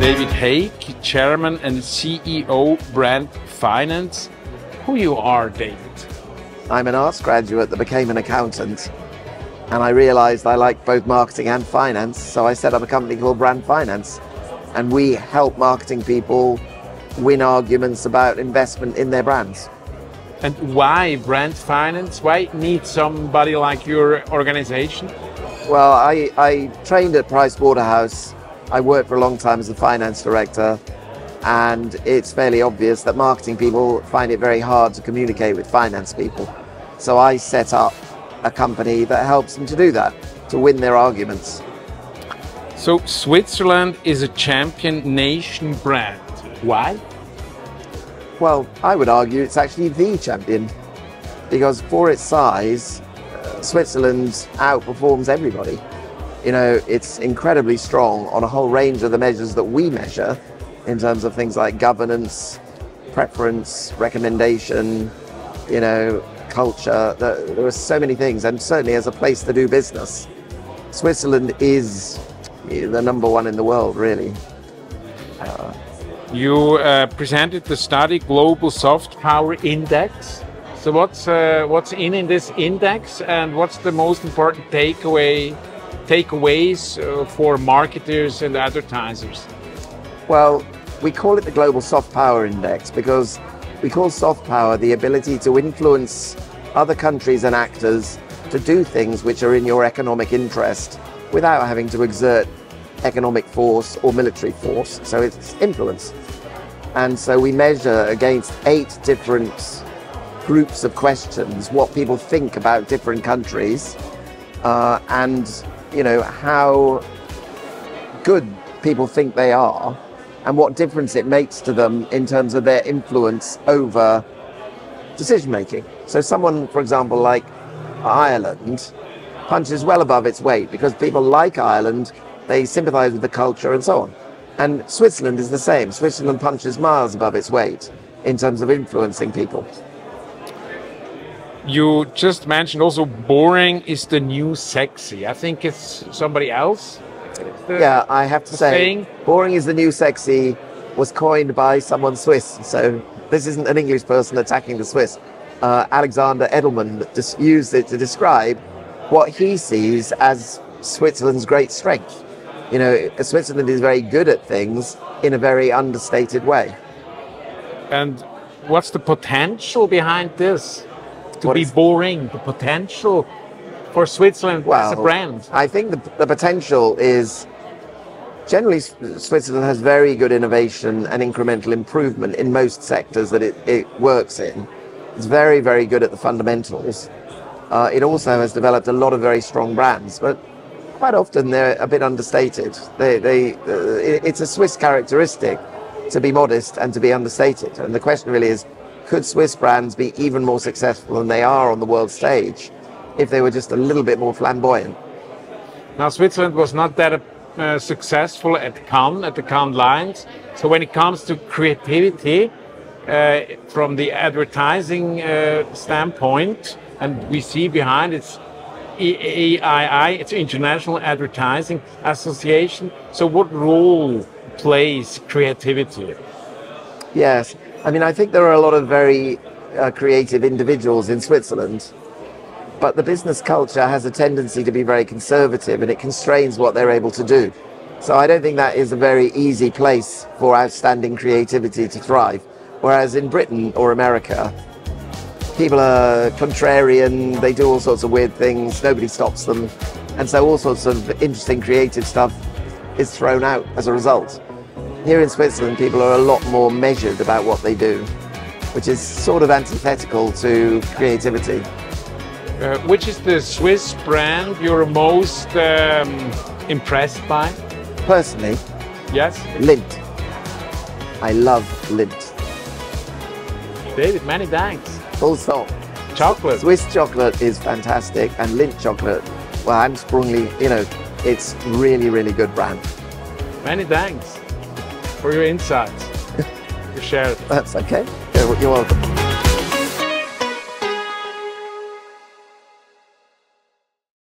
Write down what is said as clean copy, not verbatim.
David Haigh, Chairman and CEO, Brand Finance. Who you are, David? I'm an arts graduate that became an accountant, and I realized I liked both marketing and finance, so I set up a company called Brand Finance, and we help marketing people win arguments about investment in their brands. And why Brand Finance? Why need somebody like your organization? Well, I trained at Pricewaterhouse. I worked for a long time as a finance director, and it's fairly obvious that marketing people find it very hard to communicate with finance people. So I set up a company that helps them to do that, to win their arguments. So Switzerland is a champion nation brand. Why? Well, I would argue it's actually the champion, because for its size, Switzerland outperforms everybody. You know, it's incredibly strong on a whole range of the measures that we measure in terms of things like governance, preference, recommendation, you know, culture. There are so many things, and certainly as a place to do business, Switzerland is the number one in the world, really. You presented the study Global Soft Power Index. So what's in this index, and what's the most important takeaways for marketers and advertisers? Well, we call it the Global Soft Power Index because we call soft power the ability to influence other countries and actors to do things which are in your economic interest without having to exert economic force or military force. So it's influence. And so we measure against 8 different groups of questions what people think about different countries, and you know how good people think they are and what difference it makes to them in terms of their influence over decision making. So someone, for example, like Ireland punches well above its weight because people like Ireland, they sympathize with the culture and so on. And Switzerland is the same. Switzerland punches miles above its weight in terms of influencing people. You just mentioned also boring is the new sexy. I think it's somebody else. Yeah, I have to say, saying. Boring is the new sexy was coined by someone Swiss. So this isn't an English person attacking the Swiss. Alexander Edelman just used it to describe what he sees as Switzerland's great strength. You know, Switzerland is very good at things in a very understated way. And what's the potential behind this? To be boring, the potential for Switzerland as a brand? I think the potential is, generally Switzerland has very good innovation and incremental improvement in most sectors that it works in. It's very, very good at the fundamentals. It also has developed a lot of very strong brands, but quite often they're a bit understated. It's a Swiss characteristic to be modest and to be understated. And the question really is, could Swiss brands be even more successful than they are on the world stage if they were just a little bit more flamboyant? Now, Switzerland was not that successful at the Cannes Lions. So when it comes to creativity, from the advertising standpoint, and we see behind it's IAA, it's International Advertising Association. So what role plays creativity? Yes, I mean, I think there are a lot of very creative individuals in Switzerland, but the business culture has a tendency to be very conservative and it constrains what they're able to do. So I don't think that is a very easy place for outstanding creativity to thrive. Whereas in Britain or America, people are contrarian, they do all sorts of weird things, nobody stops them. And so all sorts of interesting creative stuff is thrown out as a result. Here in Switzerland, people are a lot more measured about what they do, which is sort of antithetical to creativity. Which is the Swiss brand you're most impressed by? Personally? Yes? Lindt. I love Lindt. David, many thanks. Full stop. Chocolate. Swiss chocolate is fantastic, and Lindt chocolate, well, I'm sprungly, you know, it's really, really good brand. Many thanks for your insights. You shared. That's okay. You're welcome.